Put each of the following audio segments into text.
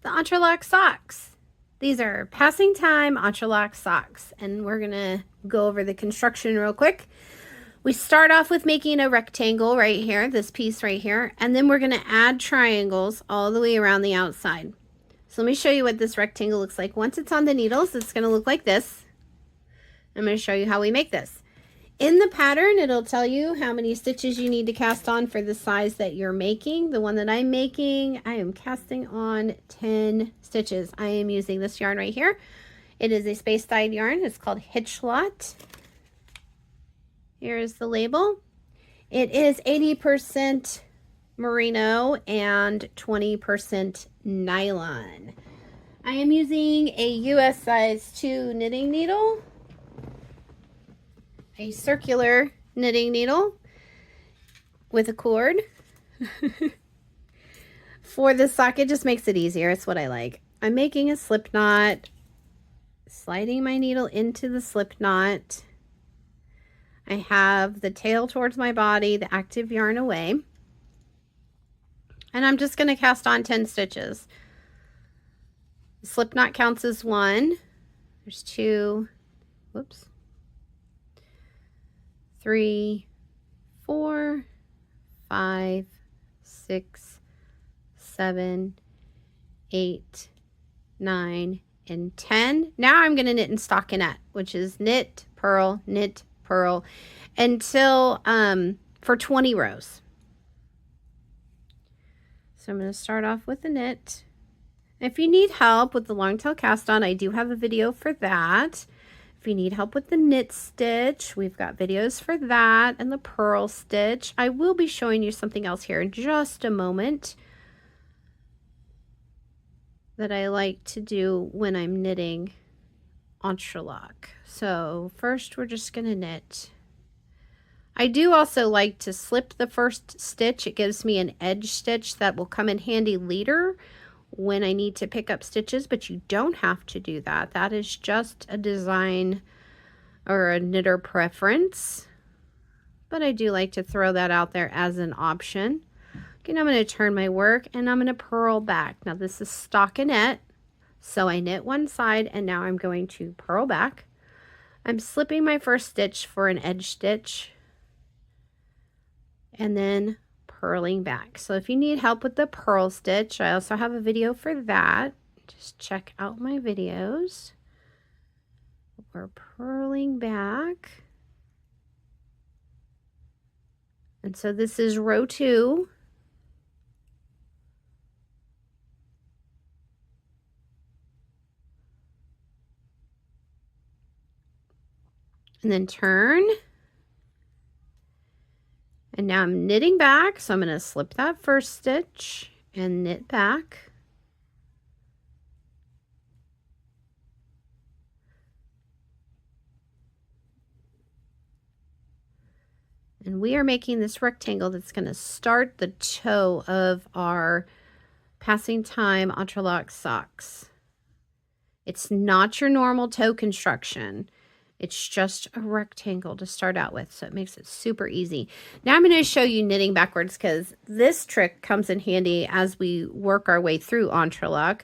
the Entrelac socks. These are passing time Entrelac socks, and we're gonna go over the construction real quick. We start off with making a rectangle right here, this piece right here, and then we're gonna add triangles all the way around the outside. So let me show you what this rectangle looks like. Once it's on the needles, it's gonna look like this. I'm gonna show you how we make this. In the pattern, it'll tell you how many stitches you need to cast on for the size that you're making. The one that I'm making, I am casting on 10 stitches. I am using this yarn right here. It is a space-dyed yarn. It's called Entrelac. Here is the label. It is 80% merino and 20% nylon. I am using a US size 2 knitting needle, a circular knitting needle with a cord. For the sock, it just makes it easier. It's what I like. I'm making a slip knot, sliding my needle into the slip knot. I have the tail towards my body, the active yarn away, and I'm just going to cast on 10 stitches. The slip knot counts as 1. There's 2, whoops, 3, 4, 5, 6, 7, 8, 9, and 10. Now I'm going to knit in stockinette, which is knit, purl, until for 20 rows. So I'm going to start off with the knit. If you need help with the long tail cast on, I do have a video for that. If you need help with the knit stitch, we've got videos for that, and the purl stitch. I will be showing you something else here in just a moment that I like to do when I'm knitting Entrelac. So first we're just going to knit. I do also like to slip the first stitch. It gives me an edge stitch that will come in handy later when I need to pick up stitches, but you don't have to do that. That is just a design or a knitter preference, but I do like to throw that out there as an option. Okay, now I'm going to turn my work and I'm going to purl back. Now this is stockinette, so I knit one side and now I'm going to purl back. I'm slipping my first stitch for an edge stitch and then purling back. So if you need help with the purl stitch, I also have a video for that. Just check out my videos. We're purling back. And so this is row 2. And then turn. And now I'm knitting back, so I'm going to slip that first stitch and knit back. And we are making this rectangle that's going to start the toe of our passing time Entrelac socks. It's not your normal toe construction. It's just a rectangle to start out with, so it makes it super easy. Now I'm going to show you knitting backwards because this trick comes in handy as we work our way through Entrelac.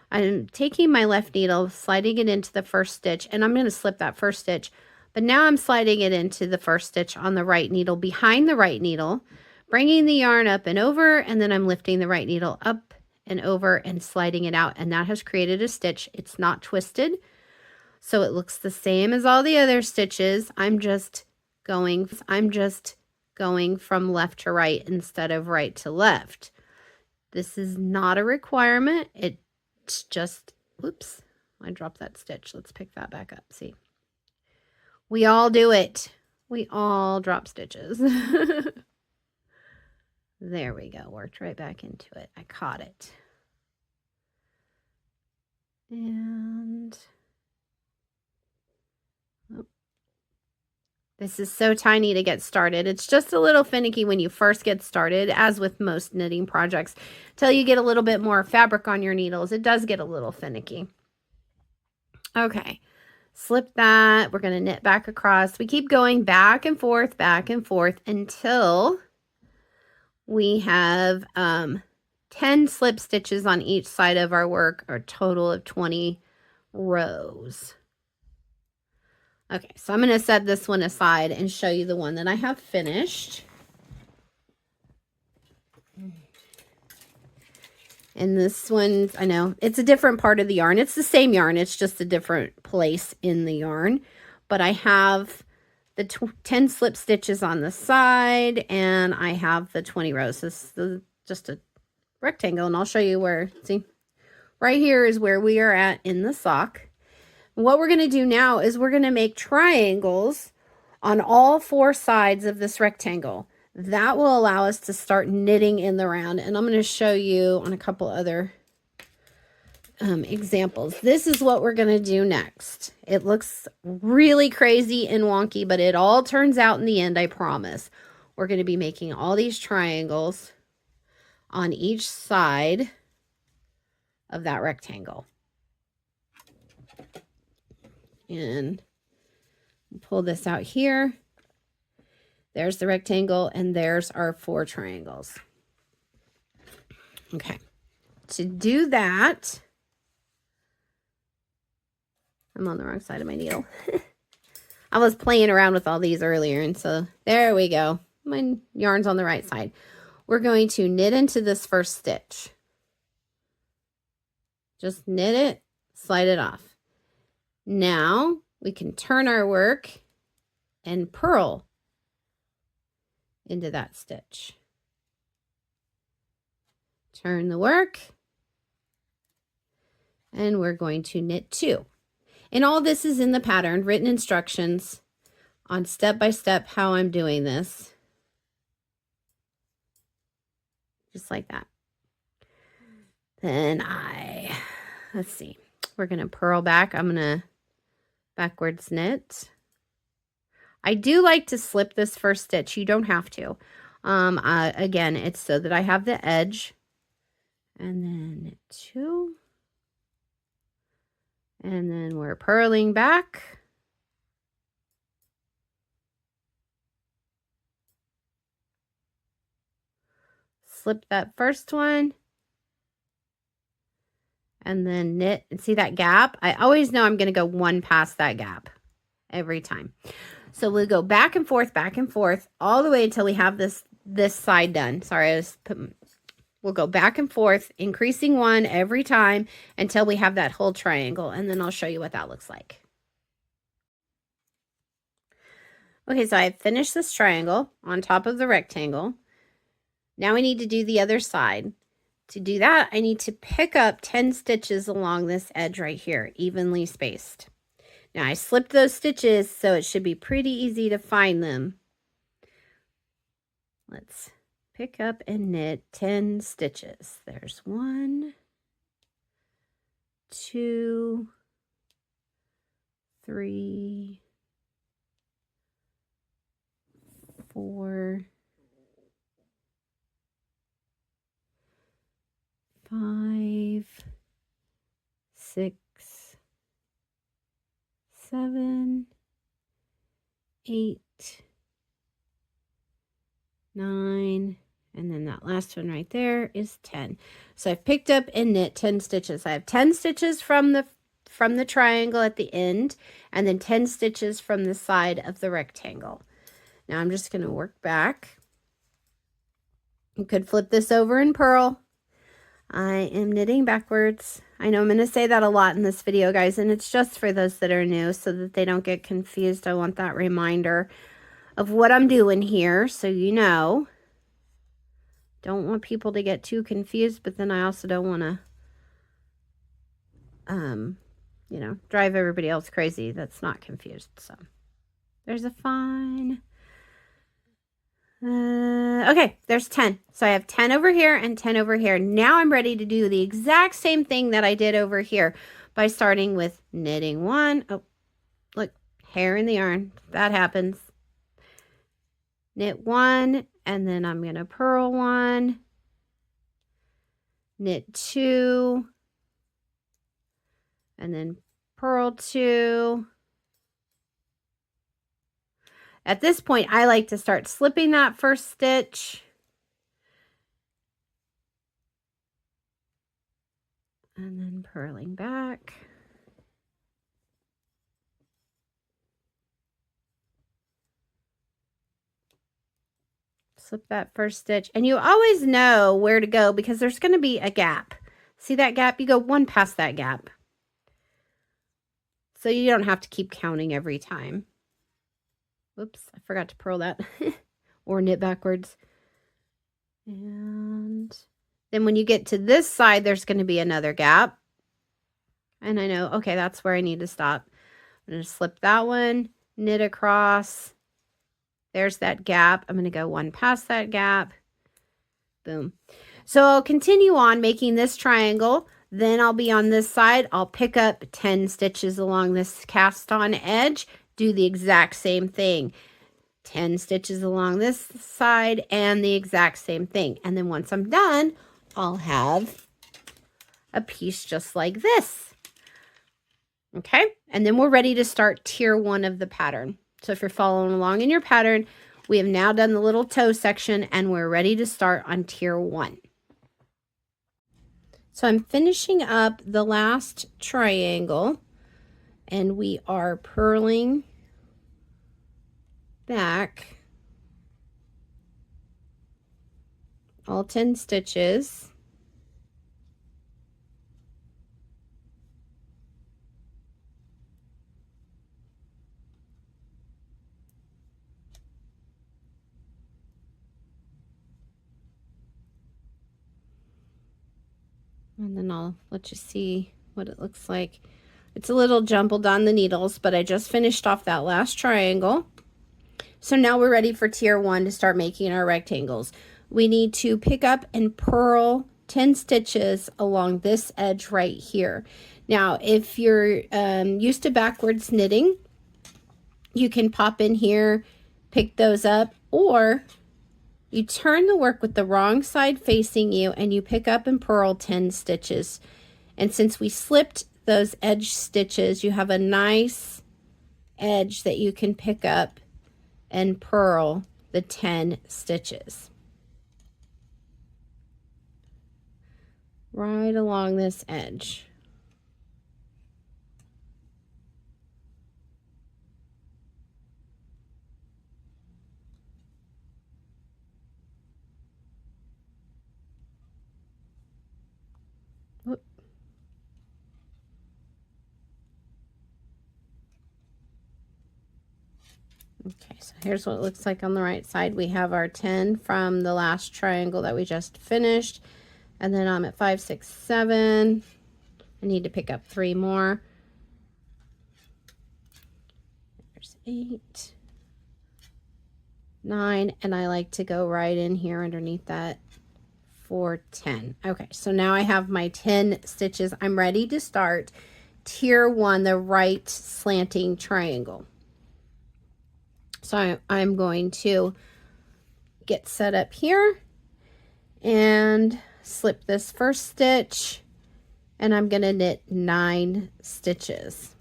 I'm taking my left needle, sliding it into the first stitch, and I'm going to slip that first stitch. But now I'm sliding it into the first stitch on the right needle, behind the right needle, bringing the yarn up and over, and then I'm lifting the right needle up and over and sliding it out, and that has created a stitch. It's not twisted. So it looks the same as all the other stitches. I'm just going from left to right instead of right to left. This is not a requirement. It's just, oops, I dropped that stitch. Let's pick that back up. See, we all do it. We all drop stitches. There we go. Worked right back into it. I caught it. And this is so tiny to get started. It's just a little finicky when you first get started, as with most knitting projects. Till you get a little bit more fabric on your needles, it does get a little finicky. Okay, slip that. We're going to knit back across. We keep going back and forth until we have 10 slip stitches on each side of our work, or a total of 20 rows. Okay, so I'm going to set this one aside and show you the one that I have finished. And this one, I know, it's a different part of the yarn. It's the same yarn, it's just a different place in the yarn. But I have the 10 slip stitches on the side, and I have the 20 rows. This is just a rectangle, and I'll show you where, see, right here is where we are at in the sock. What we're going to do now is we're going to make triangles on all 4 sides of this rectangle. That will allow us to start knitting in the round, and I'm going to show you on a couple other examples. This is what we're going to do next. It looks really crazy and wonky, but it all turns out in the end, I promise. We're going to be making all these triangles on each side of that rectangle. And pull this out here. There's the rectangle, and there's our 4 triangles. Okay, to do that, I'm on the wrong side of my needle. I was playing around with all these earlier, and so there we go. My yarn's on the right side. We're going to knit into this first stitch. Just knit it, slide it off. Now we can turn our work and purl into that stitch. Turn the work, and we're going to knit 2. And all this is in the pattern, written instructions on step-by-step how I'm doing this. Just like that. Then let's see, we're going to purl back. I'm going to backwards knit. I do like to slip this first stitch. You don't have to. Again, it's so that I have the edge. And then knit 2. And then we're purling back. Slip that first one. And then knit. And see that gap? I always know I'm going to go one past that gap every time. So we'll go back and forth, all the way until we have this side done. Sorry, we'll go back and forth, increasing 1 every time until we have that whole triangle, and then I'll show you what that looks like. Okay, so I finished this triangle on top of the rectangle. Now we need to do the other side. To do that, I need to pick up 10 stitches along this edge right here, evenly spaced. Now I slipped those stitches, so it should be pretty easy to find them. Let's pick up and knit 10 stitches. There's 1, 2, 3, 4, 5, 6, 7, 8, 9, and then that last one right there is 10. So I've picked up and knit 10 stitches. I have 10 stitches from the triangle at the end, and then 10 stitches from the side of the rectangle. Now I'm just going to work back. You could flip this over and purl. I am knitting backwards. I know I'm going to say that a lot in this video, guys, and it's just for those that are new so that they don't get confused. I want that reminder of what I'm doing here, so you know. Don't want people to get too confused, but then I also don't want to, you know, drive everybody else crazy that's not confused. So there's a fine. Okay, there's 10. So I have 10 over here and 10 over here. Now I'm ready to do the exact same thing that I did over here by starting with knitting 1. Oh, look, hair in the yarn. That happens. Knit 1, and then I'm going to purl 1. Knit 2, and then purl 2. At this point, I like to start slipping that first stitch and then purling back. Slip that first stitch, and you always know where to go because there's going to be a gap. See that gap? You go one past that gap. So you don't have to keep counting every time. Whoops, I forgot to purl that. Or knit backwards. And then when you get to this side, there's going to be another gap. And I know, okay, that's where I need to stop. I'm going to slip that one, knit across. There's that gap. I'm going to go one past that gap. Boom. So I'll continue on making this triangle. Then I'll be on this side. I'll pick up 10 stitches along this cast on edge. Do the exact same thing. 10 stitches along this side and the exact same thing. And then once I'm done, I'll have a piece just like this. Okay, and then we're ready to start tier 1 of the pattern. So if you're following along in your pattern, we have now done the little toe section and we're ready to start on tier 1. So I'm finishing up the last triangle and we are purling back all 10 stitches. And then I'll let you see what it looks like. It's a little jumbled on the needles, but I just finished off that last triangle. So now we're ready for tier 1 to start making our rectangles. We need to pick up and purl 10 stitches along this edge right here. Now, if you're used to backwards knitting, you can pop in here, pick those up, or you turn the work with the wrong side facing you and you pick up and purl 10 stitches. And since we slipped those edge stitches, you have a nice edge that you can pick up and purl the 10 stitches. Right along this edge. Okay, so here's what it looks like on the right side. We have our 10 from the last triangle that we just finished. And then I'm at 5, 6, 7. I need to pick up 3 more. There's 8, 9, and I like to go right in here underneath that for 10. Okay, so now I have my 10 stitches. I'm ready to start tier 1, the right slanting triangle. So I'm going to get set up here and slip this first stitch, and I'm going to knit 9 stitches.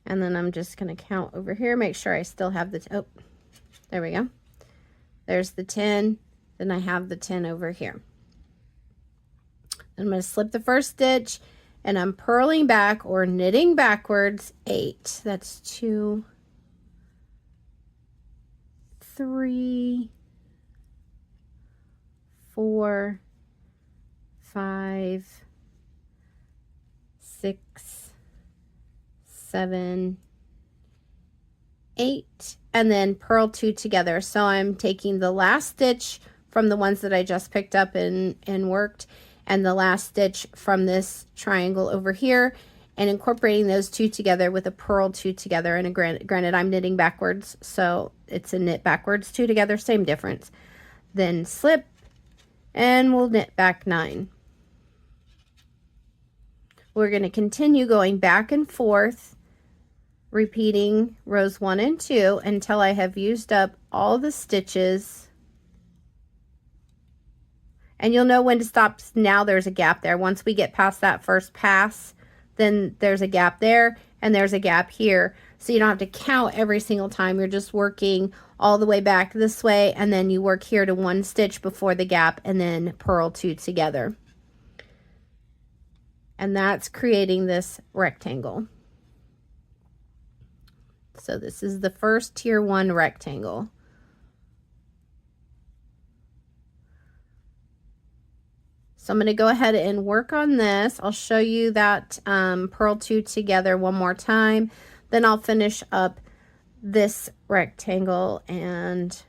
And then I'm just going to count over here, make sure I still have the, oh, there we go. There's the 10, then I have the 10 over here. I'm going to slip the first stitch, and I'm purling back or knitting backwards 8. That's 2, 3, 4, 5, 6, 7, 8, and then purl 2 together. So I'm taking the last stitch from the ones that I just picked up and worked, and the last stitch from this triangle over here, and incorporating those 2 together with a purl 2 together. And granted, I'm knitting backwards, so it's a knit backwards 2 together, same difference. Then slip, and we'll knit back 9. We're going to continue going back and forth, repeating rows 1 and 2 until I have used up all the stitches. And you'll know when to stop. Now there's a gap there. Once we get past that first pass, then there's a gap there, and there's a gap here. So you don't have to count every single time. You're just working all the way back this way, and then you work here to 1 stitch before the gap and then purl 2 together. And that's creating this rectangle. So this is the first tier 1 rectangle. So I'm going to go ahead and work on this. I'll show you that purl 2 together one more time. Then I'll finish up this rectangle and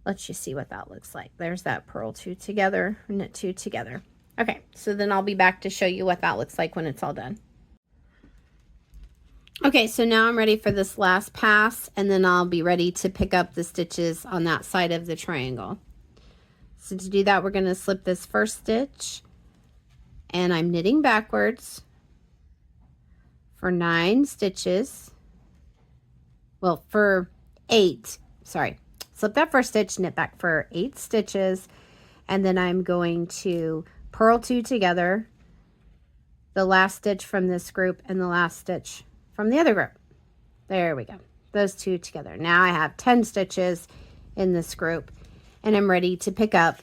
let you see what that looks like. There's that purl 2 together, knit 2 together. Okay, so then I'll be back to show you what that looks like when it's all done. Okay, so now I'm ready for this last pass, and then I'll be ready to pick up the stitches on that side of the triangle. So to do that, we're going to slip this first stitch, and I'm knitting backwards for 9 stitches. Well, for 8, sorry. Slip that first stitch, knit back for 8 stitches, and then I'm going to purl 2 together, the last stitch from this group and the last stitch from the other group. There we go. Those 2 together. Now I have 10 stitches in this group, and I'm ready to pick up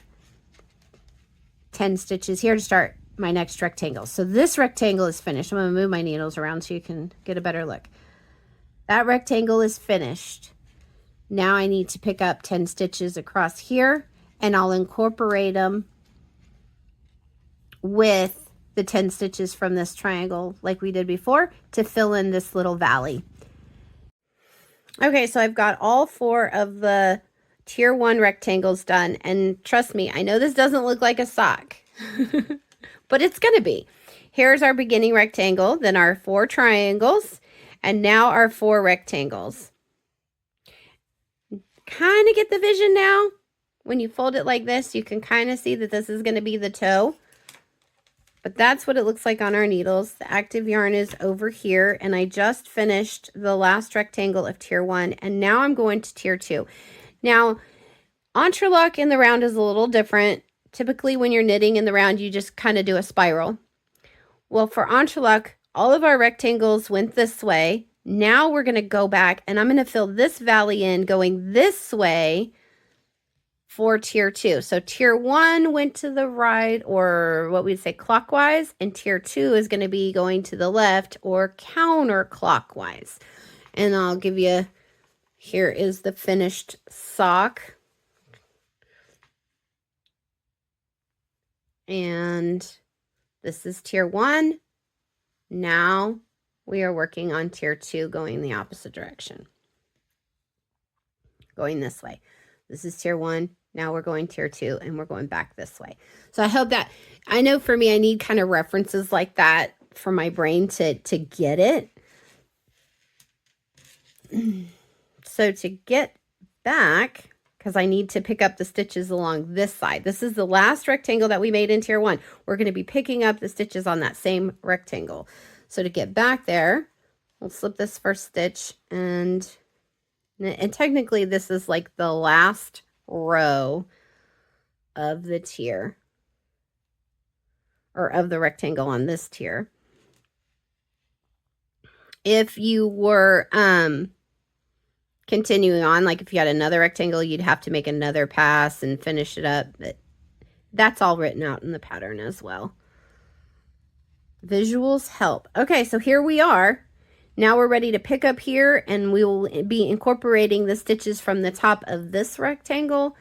10 stitches here to start my next rectangle. So this rectangle is finished. I'm going to move my needles around so you can get a better look. That rectangle is finished. Now I need to pick up 10 stitches across here, and I'll incorporate them with the 10 stitches from this triangle like we did before to fill in this little valley. Okay, so I've got all 4 of the tier 1 rectangles done, and trust me, I know this doesn't look like a sock, but it's gonna be. Here's our beginning rectangle, then our 4 triangles, and now our 4 rectangles. Kind of get the vision now. When you fold it like this, you can kind of see that this is going to be the toe. But that's what it looks like on our needles. The active yarn is over here, and I just finished the last rectangle of tier 1, and now I'm going to tier 2. Now, Entrelac in the round is a little different. Typically, when you're knitting in the round, you just kind of do a spiral. Well, for Entrelac, all of our rectangles went this way. Now we're going to go back, and I'm going to fill this valley in going this way for tier 2. So tier 1 went to the right, or what we'd say clockwise, and tier 2 is going to be going to the left or counterclockwise. And I'll give you, here is the finished sock. And this is tier 1. Now we are working on tier 2 going the opposite direction. Going this way. This is tier 1. Now we're going tier 2 and we're going back this way. So I hope that, I know for me, I need kind of references like that for my brain to get it. So to get back, because I need to pick up the stitches along this side. This is the last rectangle that we made in tier 1. We're going to be picking up the stitches on that same rectangle. So to get back there, we'll slip this first stitch, and technically this is like the last row of the tier, or of the rectangle on this tier. If you were continuing on, like if you had another rectangle, you'd have to make another pass and finish it up. But that's all written out in the pattern as well. Visuals help. Okay, so here we are. Now we're ready to pick up here, and we will be incorporating the stitches from the top of this rectangle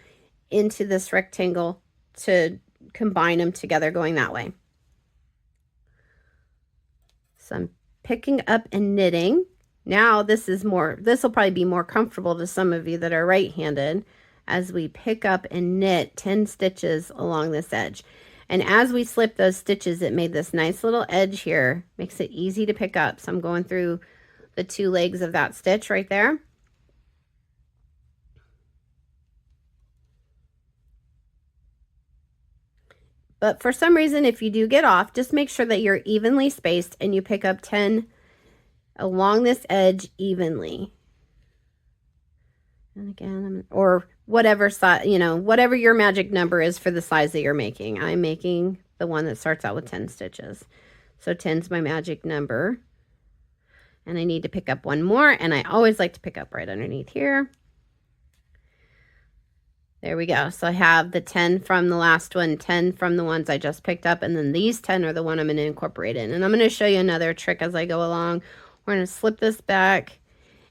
into this rectangle to combine them together going that way. So I'm picking up and knitting. Now this will probably be more comfortable to some of you that are right-handed as we pick up and knit 10 stitches along this edge. And as we slip those stitches, it made this nice little edge here. Makes it easy to pick up. So I'm going through the 2 legs of that stitch right there. But for some reason, if you do get off, just make sure that you're evenly spaced and you pick up 10 along this edge evenly. And again, or whatever size, whatever your magic number is for the size that you're making. I'm making the one that starts out with 10 stitches. So 10's my magic number. And I need to pick up one more, and I always like to pick up right underneath here. There we go. So I have the 10 from the last one, 10 from the ones I just picked up, and then these 10 are the one I'm going to incorporate in. And I'm going to show you another trick as I go along. We're going to slip this back.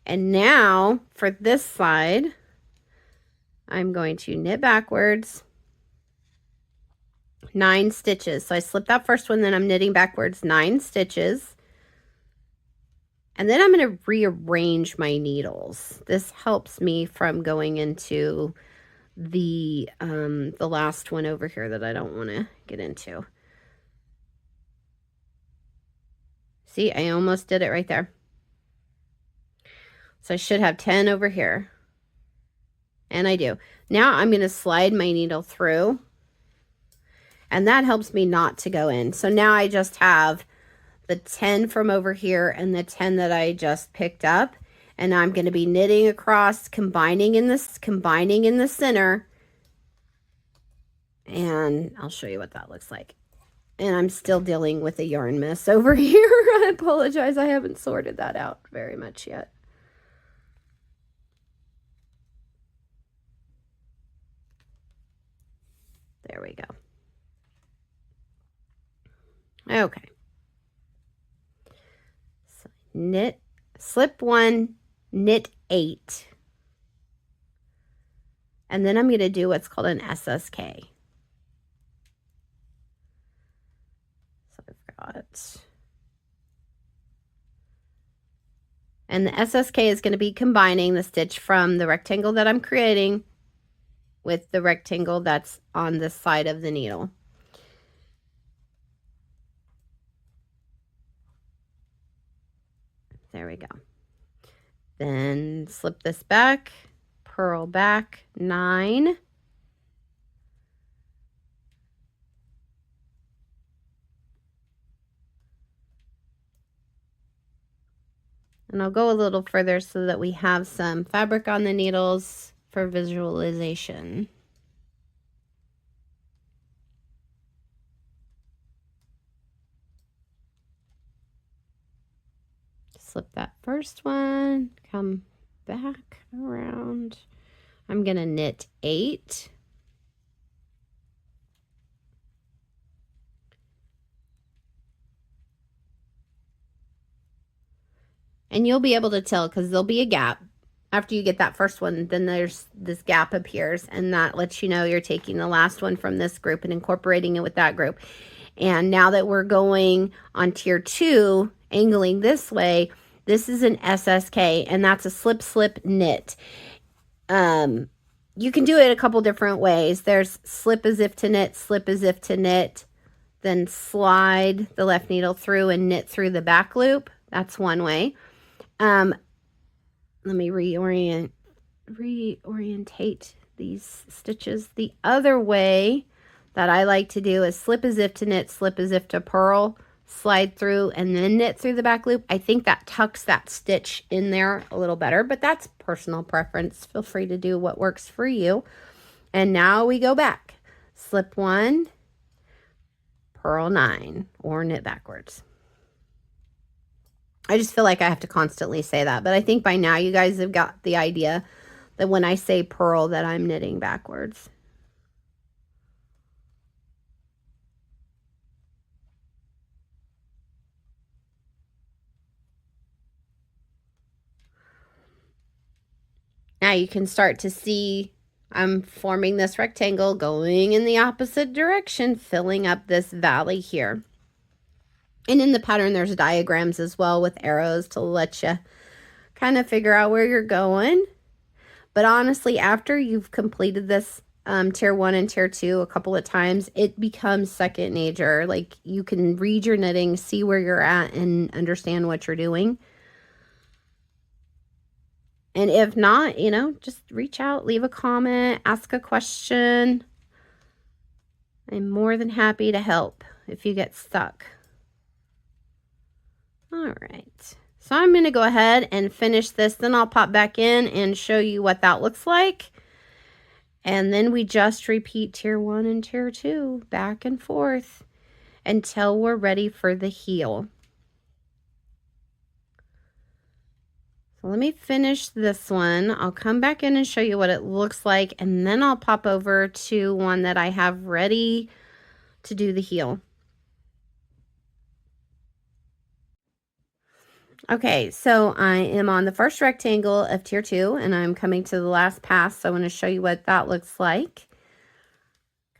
And now for this side, I'm going to knit backwards 9 stitches. So I slipped that first one, then I'm knitting backwards 9 stitches. And then I'm going to rearrange my needles. This helps me from going into the last one over here that I don't want to get into. See, I almost did it right there. So I should have 10 over here. And I do. Now I'm going to slide my needle through. And that helps me not to go in. So now I just have the 10 from over here and the 10 that I just picked up. And I'm going to be knitting across, combining in the center. And I'll show you what that looks like. And I'm still dealing with a yarn mess over here. I apologize. I haven't sorted that out very much yet. There we go. Okay. So knit, slip 1, knit 8. And then I'm going to do what's called an SSK. So I've got, and the SSK is going to be combining the stitch from the rectangle that I'm creating with the rectangle that's on the side of the needle. There we go. Then slip this back, purl back 9. And I'll go a little further so that we have some fabric on the needles for visualization. Slip that first one, come back around. I'm going to knit 8. And you'll be able to tell because there'll be a gap. After you get that first one, then there's this gap appears, and that lets you know you're taking the last one from this group and incorporating it with that group. And now that we're going on tier 2, angling this way, this is an SSK, and that's a slip, slip, knit. You can do it a couple different ways. There's slip as if to knit, slip as if to knit, then slide the left needle through and knit through the back loop. That's one way. Let me reorientate these stitches. The other way that I like to do is slip as if to knit, slip as if to purl, slide through, and then knit through the back loop. I think that tucks that stitch in there a little better, but that's personal preference. Feel free to do what works for you. And now we go back. Slip 1, purl 9, or knit backwards. I just feel like I have to constantly say that, but I think by now you guys have got the idea that when I say purl that I'm knitting backwards. Now you can start to see I'm forming this rectangle going in the opposite direction, filling up this valley here. And in the pattern, there's diagrams as well with arrows to let you kind of figure out where you're going. But honestly, after you've completed this tier 1 and tier 2 a couple of times, it becomes second nature. Like, you can read your knitting, see where you're at, and understand what you're doing. And if not, you know, just reach out, leave a comment, ask a question. I'm more than happy to help if you get stuck. All right, so I'm going to go ahead and finish this. Then I'll pop back in and show you what that looks like. And then we just repeat tier 1 and tier 2 back and forth until we're ready for the heel. So let me finish this one. I'll come back in and show you what it looks like, and then I'll pop over to one that I have ready to do the heel. Okay, so I am on the first rectangle of tier 2, and I'm coming to the last pass, so I want to show you what that looks like.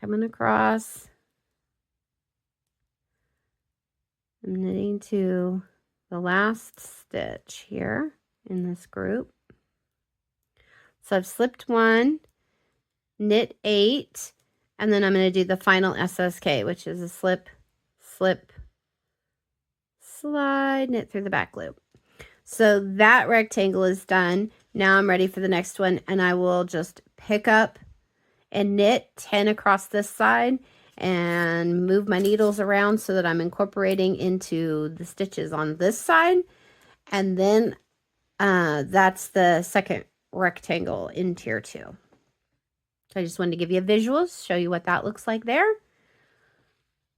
Coming across. I'm knitting to the last stitch here in this group. So I've slipped 1, knit 8, and then I'm going to do the final SSK, which is a slip, slip, slide, knit through the back loop. So that rectangle is done. Now I'm ready for the next one, and I will just pick up and knit 10 across this side and move my needles around so that I'm incorporating into the stitches on this side. And then that's the second rectangle in tier 2. So I just wanted to give you a visual, show you what that looks like there.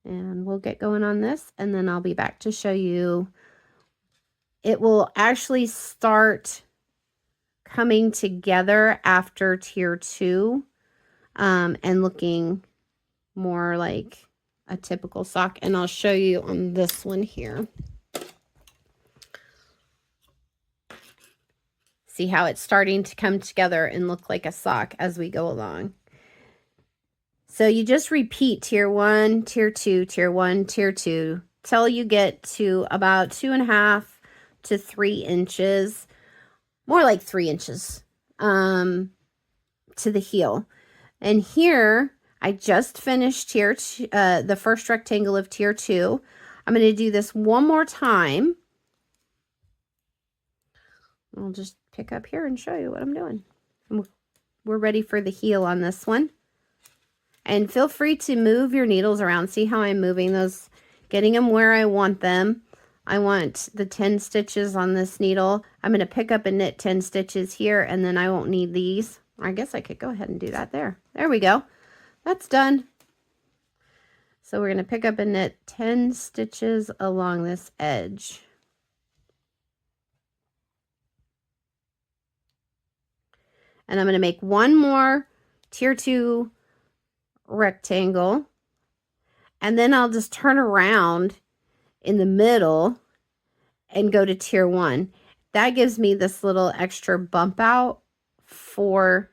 And we'll get going on this, and then I'll be back to show you. It will actually start coming together after tier 2 and looking more like a typical sock. And I'll show you on this one here. See how it's starting to come together and look like a sock as we go along. So you just repeat tier 1, tier 2, tier 1, tier 2, till you get to about 2.5 to 3 inches, more like 3 inches, to the heel. And here, I just finished tier the first rectangle of tier 2. I'm going to do this one more time. I'll just pick up here and show you what I'm doing. We're ready for the heel on this one. And feel free to move your needles around. See how I'm moving those, getting them where I want them. I want the 10 stitches on this needle. I'm going to pick up and knit 10 stitches here, and then I won't need these. I guess I could go ahead and do that there. There we go. That's done. So we're going to pick up and knit 10 stitches along this edge. And I'm going to make one more tier 2 rectangle, and then I'll just turn around in the middle and go to tier 1. That gives me this little extra bump out for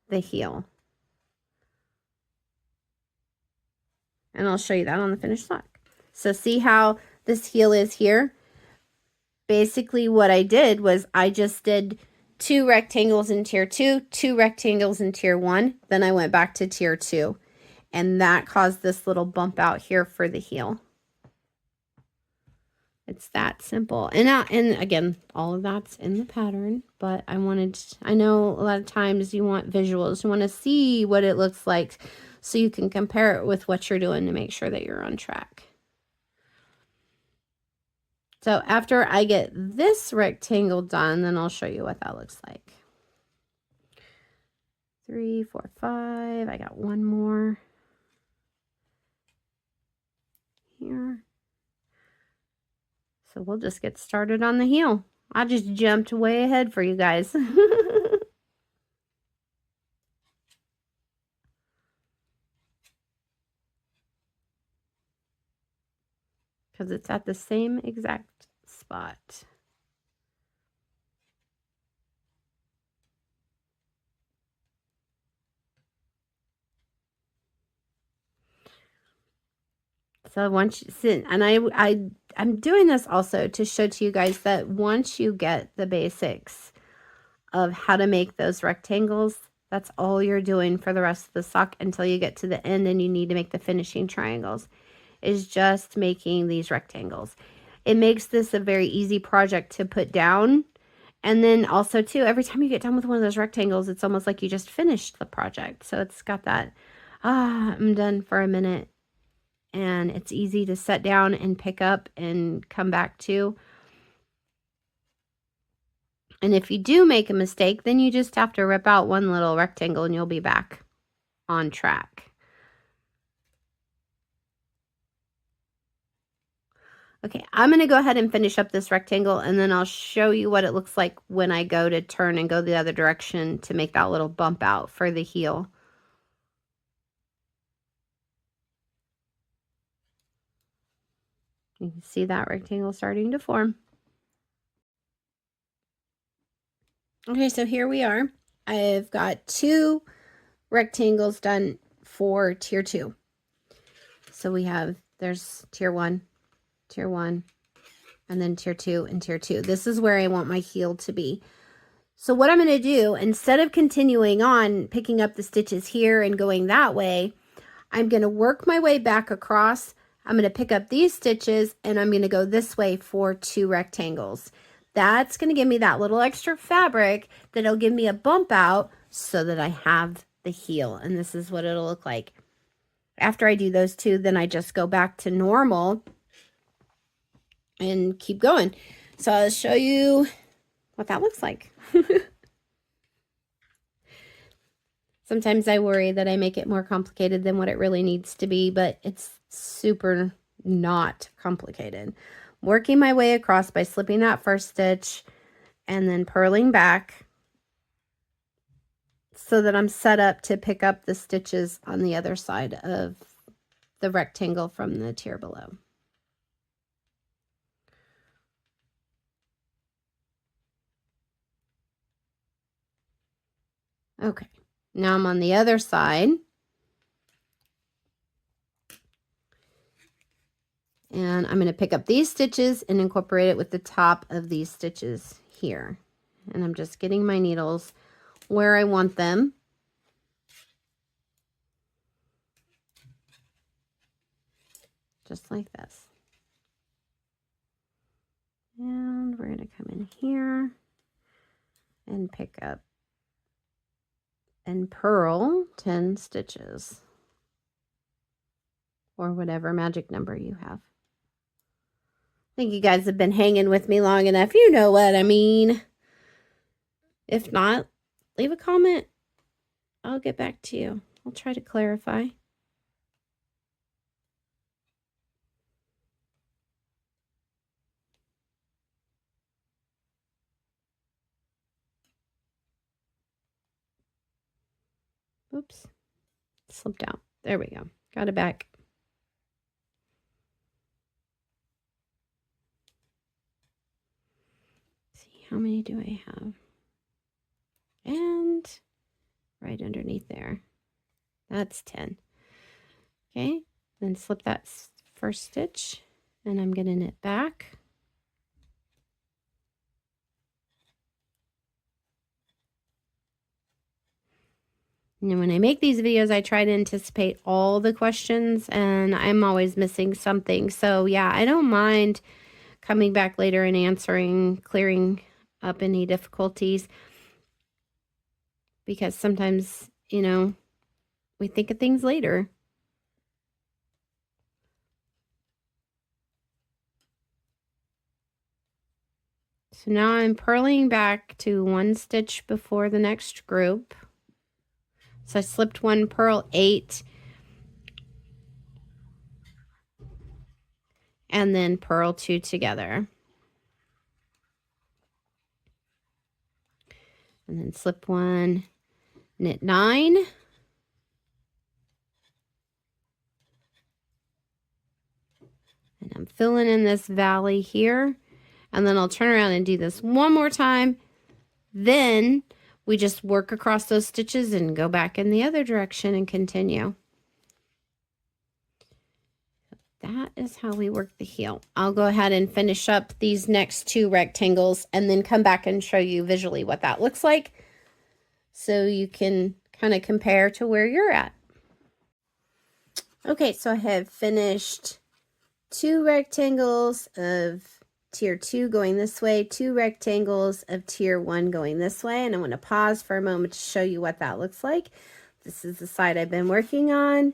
the heel. And I'll show you that on the finished sock. So see how this heel is here? Basically what I did was I just did 2 rectangles in tier 2, 2 rectangles in tier 1, then I went back to tier 2. And that caused this little bump out here for the heel. It's that simple. And again, all of that's in the pattern, but I know a lot of times you want visuals. You want to see what it looks like so you can compare it with what you're doing to make sure that you're on track. So after I get this rectangle done, then I'll show you what that looks like. 3, 4, 5. I got one more here. So we'll just get started on the heel. I just jumped way ahead for you guys. Because it's at the same exact spot. So once you sit, and I'm doing this also to show to you guys that once you get the basics of how to make those rectangles, that's all you're doing for the rest of the sock until you get to the end and you need to make the finishing triangles, is just making these rectangles. It makes this a very easy project to put down. And then also too, every time you get done with one of those rectangles, it's almost like you just finished the project. So it's got that, I'm done for a minute. And it's easy to set down and pick up and come back to. And if you do make a mistake, then you just have to rip out one little rectangle and you'll be back on track. Okay, I'm going to go ahead and finish up this rectangle, and then I'll show you what it looks like when I go to turn and go the other direction to make that little bump out for the heel. You can see that rectangle starting to form. Okay, so here we are. I've got 2 rectangles done for tier 2. So we have, there's tier 1, and then tier 2 and tier 2. This is where I want my heel to be. So what I'm going to do, instead of continuing on picking up the stitches here and going that way, I'm going to work my way back across. I'm going to pick up these stitches and I'm going to go this way for 2 rectangles. That's going to give me that little extra fabric that'll give me a bump out so that I have the heel. And this is what it'll look like. After I do those 2, then I just go back to normal and keep going. So I'll show you what that looks like. Sometimes I worry that I make it more complicated than what it really needs to be, but it's super not complicated. Working my way across by slipping that first stitch and then purling back so that I'm set up to pick up the stitches on the other side of the rectangle from the tier below. Okay, now I'm on the other side. And I'm going to pick up these stitches and incorporate it with the top of these stitches here. And I'm just getting my needles where I want them. Just like this. And we're going to come in here and pick up and purl 10 stitches. Or whatever magic number you have. I think you guys have been hanging with me long enough. You know what I mean. If not, leave a comment. I'll get back to you. I'll try to clarify. Oops. Slipped out. There we go. Got it back. How many do I have? And right underneath there. That's 10. Okay, then slip that first stitch and I'm going to knit back. And when I make these videos, I try to anticipate all the questions and I'm always missing something. So yeah, I don't mind coming back later and answering, clearing up any difficulties, because sometimes, you know, we think of things later. So now I'm purling back to 1 stitch before the next group. So I slipped 1, purl 8, and then purl 2 together. And then slip 1, knit 9, and I'm filling in this valley here, and then I'll turn around and do this one more time. Then we just work across those stitches and go back in the other direction and continue. That is how we work the heel. I'll go ahead and finish up these next 2 rectangles and then come back and show you visually what that looks like, so you can kind of compare to where you're at. Okay, so I have finished 2 rectangles of tier 2 going this way, 2 rectangles of tier 1 going this way, and I'm going to pause for a moment to show you what that looks like. This is the side I've been working on.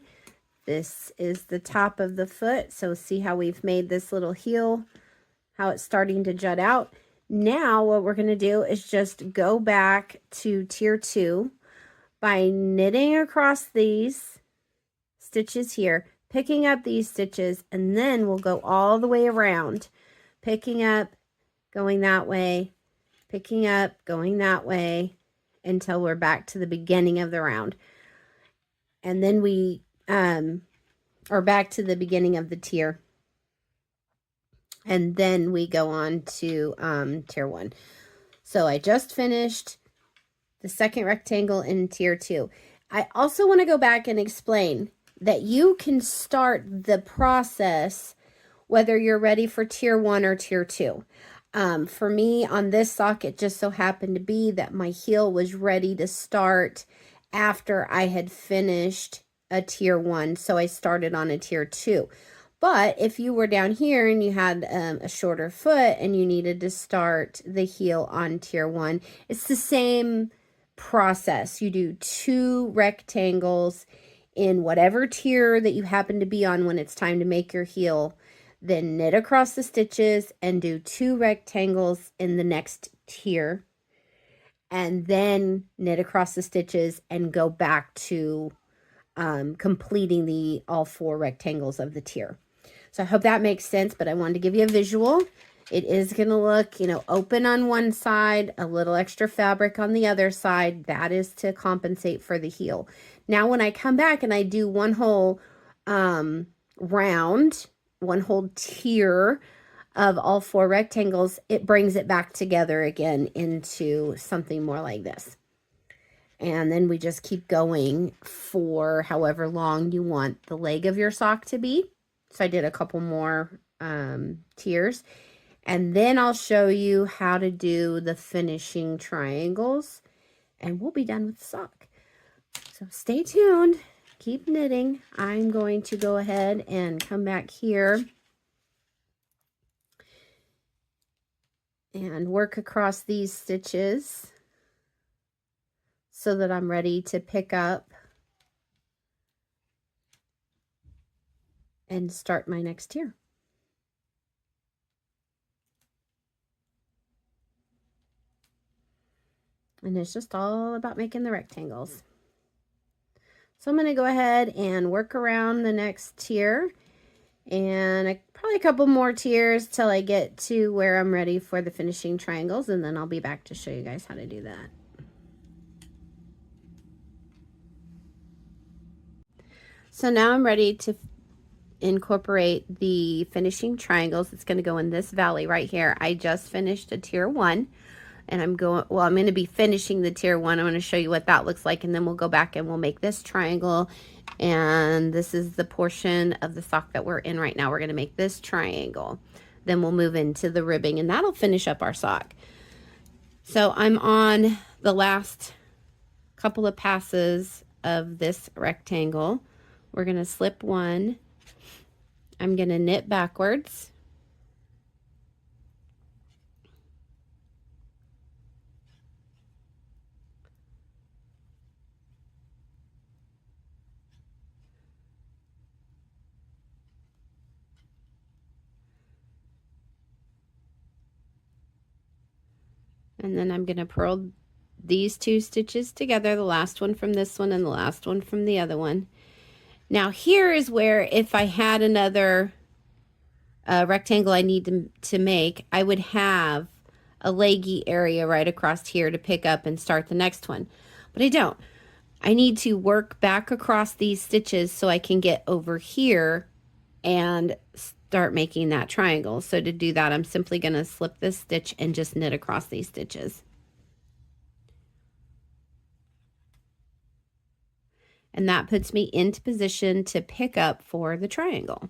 This is the top of the foot, so see how we've made this little heel, how it's starting to jut out. Now what we're going to do is just go back to tier 2 by knitting across these stitches here, picking up these stitches, and then we'll go all the way around, picking up, going that way, picking up, going that way, until we're back to the beginning of the round. And then we are back to the beginning of the tier. And then we go on to tier 1. So I just finished the second rectangle in tier 2. I also want to go back and explain that you can start the process whether you're ready for tier 1 or tier 2. For me, on this sock, it just so happened to be that my heel was ready to start after I had finished a tier 1, so I started on a tier 2. But if you were down here and you had a shorter foot and you needed to start the heel on tier 1, it's the same process. You do 2 rectangles in whatever tier that you happen to be on when it's time to make your heel, then knit across the stitches and do 2 rectangles in the next tier, and then knit across the stitches and go back to completing all 4 rectangles of the tier. So I hope that makes sense, but I wanted to give you a visual. It is going to look, open on one side, a little extra fabric on the other side. That is to compensate for the heel. Now, when I come back and I do one whole round, one whole tier of all 4 rectangles, it brings it back together again into something more like this. And then we just keep going for however long you want the leg of your sock to be. So I did a couple more tiers. And then I'll show you how to do the finishing triangles. And we'll be done with the sock. So stay tuned. Keep knitting. I'm going to go ahead and come back here and work across these stitches so that I'm ready to pick up and start my next tier. And it's just all about making the rectangles. So I'm going to go ahead and work around the next tier, and probably a couple more tiers till I get to where I'm ready for the finishing triangles, and then I'll be back to show you guys how to do that. So now I'm ready to incorporate the finishing triangles. It's going to go in this valley right here. I just finished a tier 1, and I'm going to be finishing the tier 1. I'm going to show you what that looks like, and then we'll go back and we'll make this triangle. And this is the portion of the sock that we're in right now. We're going to make this triangle. Then we'll move into the ribbing, and that'll finish up our sock. So I'm on the last couple of passes of this rectangle. We're going to slip 1. I'm going to knit backwards. And then I'm going to purl these 2 stitches together, the last one from this one and the last one from the other one. Now here is where, if I had another rectangle I need to make, I would have a leggy area right across here to pick up and start the next one. But I don't. I need to work back across these stitches so I can get over here and start making that triangle. So to do that, I'm simply going to slip this stitch and just knit across these stitches. And that puts me into position to pick up for the triangle.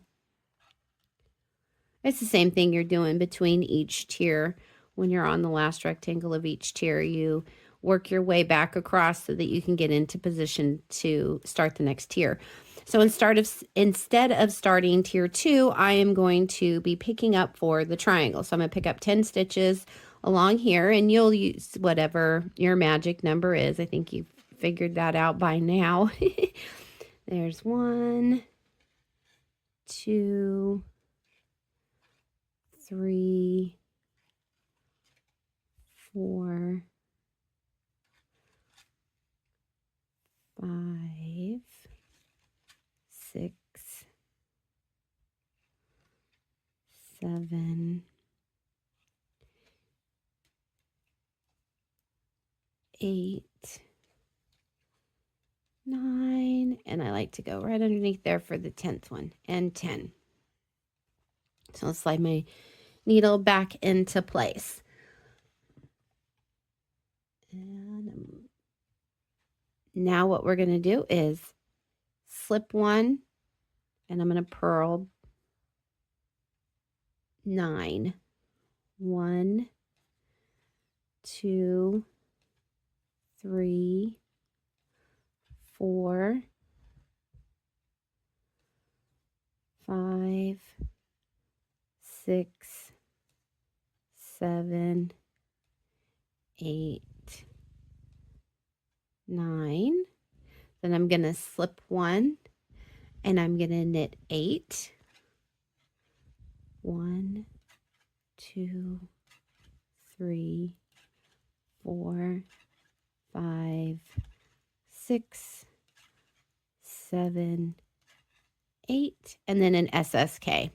It's the same thing you're doing between each tier. When you're on the last rectangle of each tier, you work your way back across so that you can get into position to start the next tier. So instead of starting tier 2, I am going to be picking up for the triangle. So I'm going to pick up 10 stitches along here, and you'll use whatever your magic number is. I think you've figured that out by now. There's 1, 2, 3, 4, 5, 6, 7, 8, 9, and I like to go right underneath there for the 10th one, and 10. So I'll slide my needle back into place. And now what we're going to do is slip one, and I'm going to purl 9. 1, 2, 3, 4, 5, 6, 7, 8, 9. Then I'm going to slip one, and I'm going to knit 8. 1, 2, 3, 4, 5, 6, 7, 8, and then an SSK.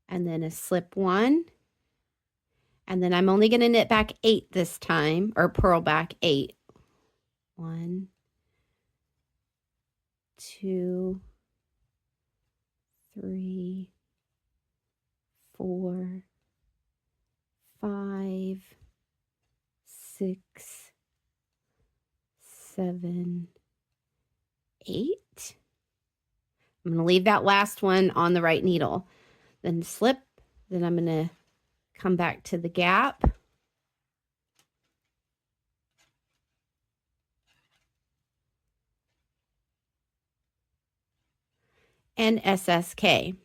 And then a slip one, and then I'm only going to knit back 8 this time, or purl back 8. 1, 2, 3, 4, 5, 6, 7, 8. I'm going to leave that last one on the right needle. Then slip, then I'm going to come back to the gap. And SSK.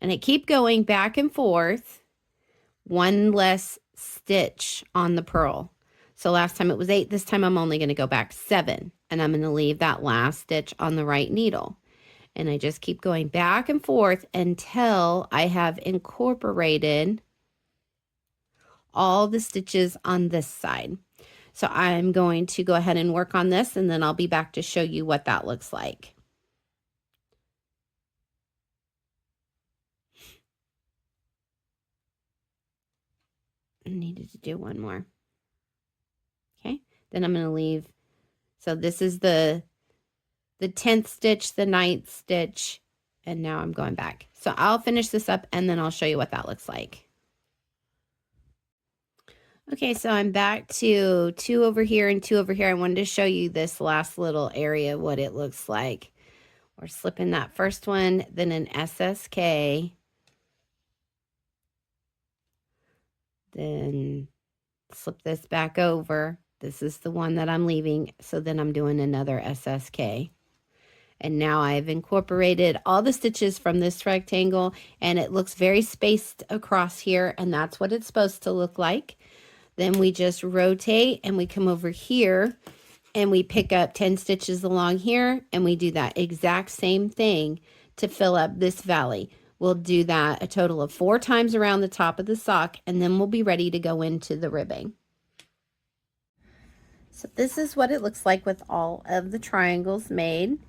And I keep going back and forth, one less stitch on the purl. So last time it was 8, this time I'm only going to go back 7, and I'm going to leave that last stitch on the right needle. And I just keep going back and forth until I have incorporated all the stitches on this side. So I'm going to go ahead and work on this, and then I'll be back to show you what that looks like. I needed to do one more. Okay, then I'm going to leave. So this is the 10th stitch, the 9th stitch, and now I'm going back. So I'll finish this up, and then I'll show you what that looks like. Okay, so I'm back to 2 over here and 2 over here. I wanted to show you this last little area, what it looks like. We're slipping that first one, then an SSK, then slip this back over. This is the one that I'm leaving, so then I'm doing another SSK. And now I've incorporated all the stitches from this rectangle, and it looks very spaced across here, and that's what it's supposed to look like. Then we just rotate, and we come over here, and we pick up 10 stitches along here, and we do that exact same thing to fill up this valley. We'll do that a total of 4 times around the top of the sock, and then we'll be ready to go into the ribbing. So this is what it looks like with all of the triangles made.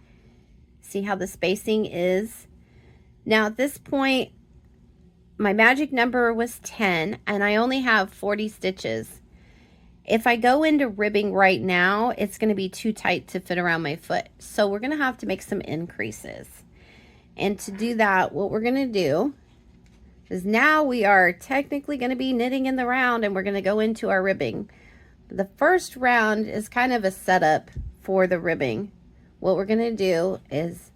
See how the spacing is? Now at this point, my magic number was 10, and I only have 40 stitches. If I go into ribbing right now, it's going to be too tight to fit around my foot. So we're going to have to make some increases. And to do that, what we're going to do is now we are technically going to be knitting in the round, and we're going to go into our ribbing. The first round is kind of a setup for the ribbing. What we're going to do is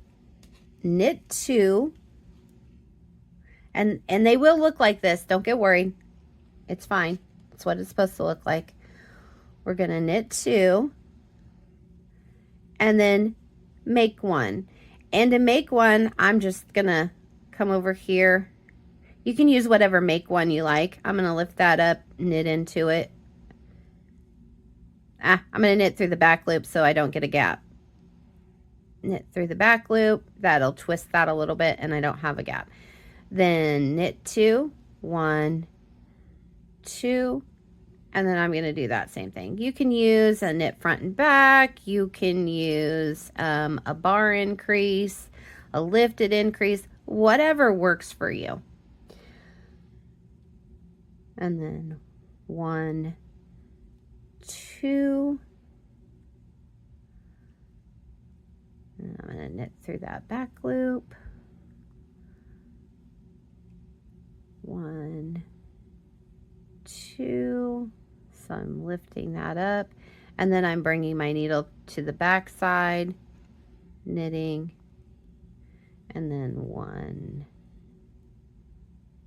knit 2, and they will look like this. Don't get worried. It's fine. It's what it's supposed to look like. We're going to knit 2 and then make 1. And to make 1, I'm just going to come over here. You can use whatever make 1 you like. I'm going to lift that up, knit into it. I'm going to knit through the back loop so I don't get a gap. Knit through the back loop. That'll twist that a little bit and I don't have a gap. Then knit 2, 1, 2, And then I'm going to do that same thing. You can use a knit front and back. You can use a bar increase, a lifted increase, whatever works for you. And then 1, 2. And I'm going to knit through that back loop. 1, 2. So I'm lifting that up, and then I'm bringing my needle to the back side, knitting, and then 1,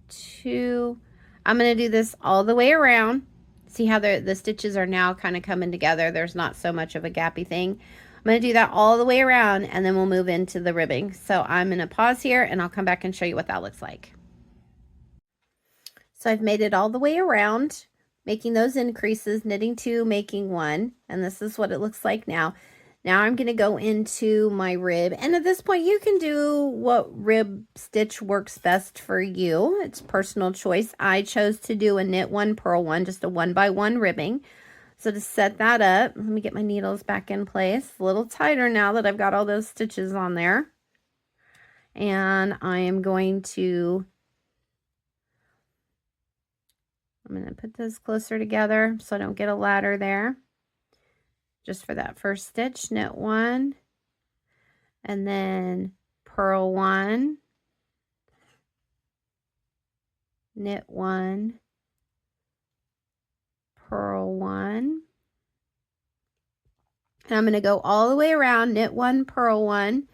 2. I'm going to do this all the way around. See how the stitches are now kind of coming together. There's not so much of a gappy thing. I'm going to do that all the way around, and then we'll move into the ribbing. So I'm going to pause here, and I'll come back and show you what that looks like. So I've made it all the way around, making those increases, knitting 2, making 1, and this is what it looks like now. Now I'm going to go into my rib, and at this point you can do what rib stitch works best for you. It's personal choice. I chose to do a knit 1, purl 1, just a 1x1 ribbing. So to set that up, let me get my needles back in place. A little tighter now that I've got all those stitches on there. And I am going to put this closer together so I don't get a ladder there. Just for that first stitch, knit 1, and then purl 1, knit 1, purl 1. And I'm going to go all the way around, knit 1, purl 1.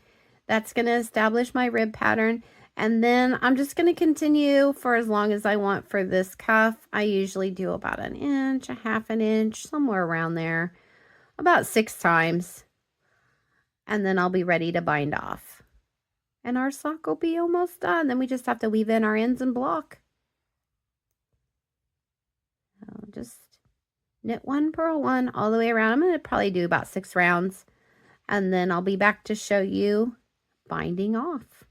That's going to establish my rib pattern. And then I'm just going to continue for as long as I want for this cuff. I usually do about an inch, a half an inch, somewhere around there, about 6 times. And then I'll be ready to bind off. And our sock will be almost done. Then we just have to weave in our ends and block. So just knit 1, purl 1 all the way around. I'm going to probably do about 6 rounds. And then I'll be back to show you binding off.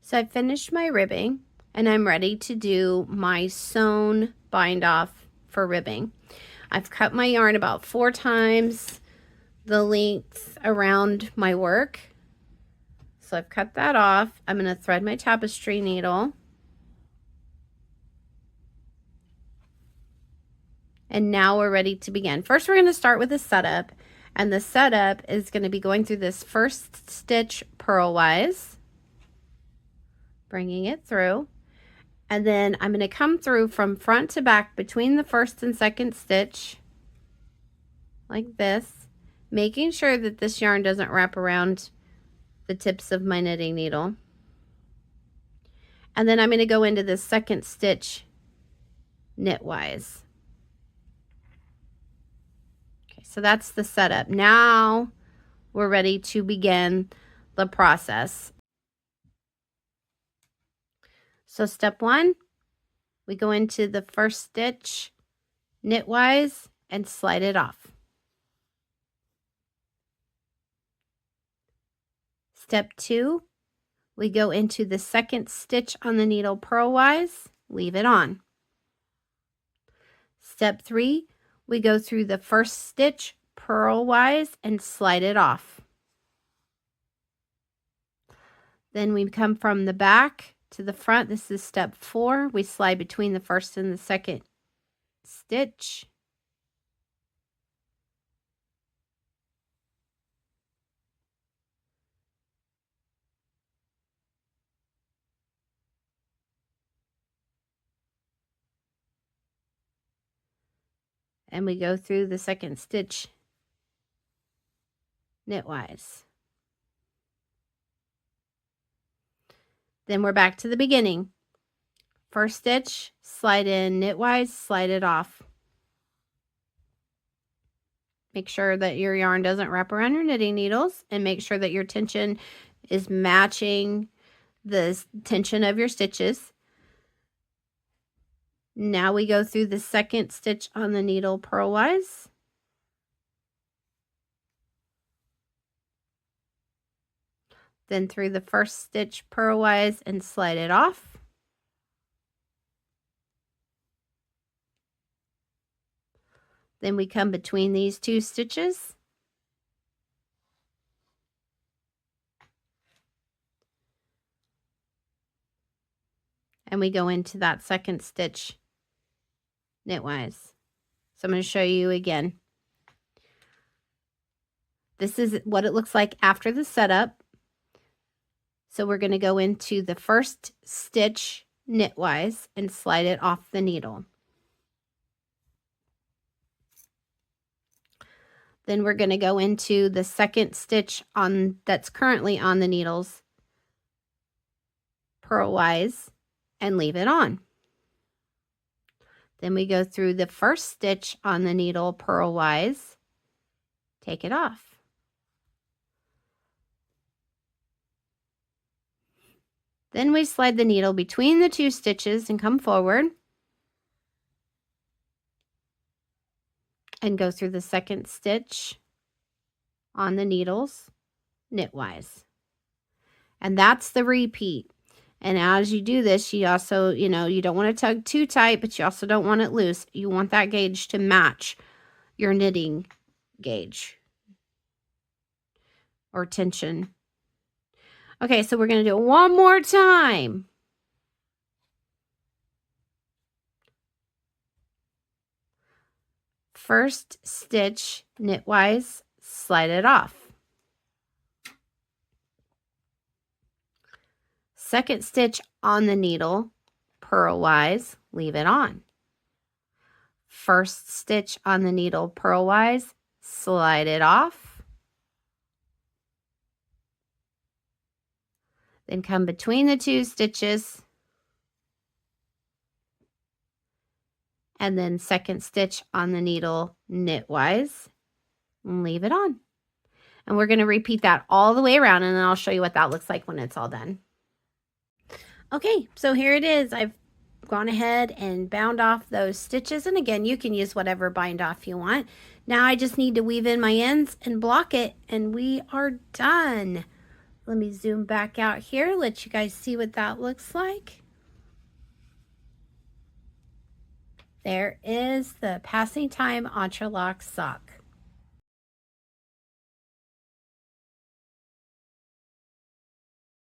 So I finished my ribbing, and I'm ready to do my sewn bind off for ribbing. I've cut my yarn about 4 times the length around my work. So I've cut that off. I'm going to thread my tapestry needle. And now we're ready to begin. First, we're going to start with a setup, and the setup is going to be going through this first stitch purlwise, bringing it through, and then I'm going to come through from front to back between the first and second stitch like this, making sure that this yarn doesn't wrap around the tips of my knitting needle. And then I'm going to go into the second stitch knitwise. Okay, so that's the setup. Now we're ready to begin the process. So step 1, we go into the first stitch knitwise and slide it off. Step 2, we go into the second stitch on the needle purlwise, leave it on. Step 3, we go through the first stitch purlwise and slide it off. Then we come from the back to the front. This is step 4. We slide between the first and the second stitch. And we go through the second stitch knitwise. Then we're back to the beginning. First stitch, slide in knitwise, slide it off. Make sure that your yarn doesn't wrap around your knitting needles, and make sure that your tension is matching the tension of your stitches. Now we go through the second stitch on the needle purlwise. then through the first stitch purlwise and slide it off. Then we come between these two stitches and we go into that second stitch knitwise. So I'm going to show you again. This is what it looks like after the setup. So we're going to go into the first stitch knitwise and slide it off the needle. Then we're going to go into the second stitch on that's currently on the needles purlwise and leave it on. Then we go through the first stitch on the needle purlwise, take it off. Then we slide the needle between the two stitches and come forward and go through the second stitch on the needles knitwise. And that's the repeat. And as you do this, you also, you don't want to tug too tight, but you also don't want it loose. You want that gauge to match your knitting gauge or tension. Okay, so we're going to do it one more time. First stitch knitwise, slide it off. Second stitch on the needle purlwise, leave it on. First stitch on the needle purlwise, slide it off. Then come between the two stitches and then second stitch on the needle knitwise and leave it on. And we're going to repeat that all the way around, and then I'll show you what that looks like when it's all done. Okay, so here it is. I've gone ahead and bound off those stitches, and again, you can use whatever bind off you want. Now I just need to weave in my ends and block it, and we are done. Let me zoom back out here, let you guys see what that looks like. There is the Passing Time Entrelac sock.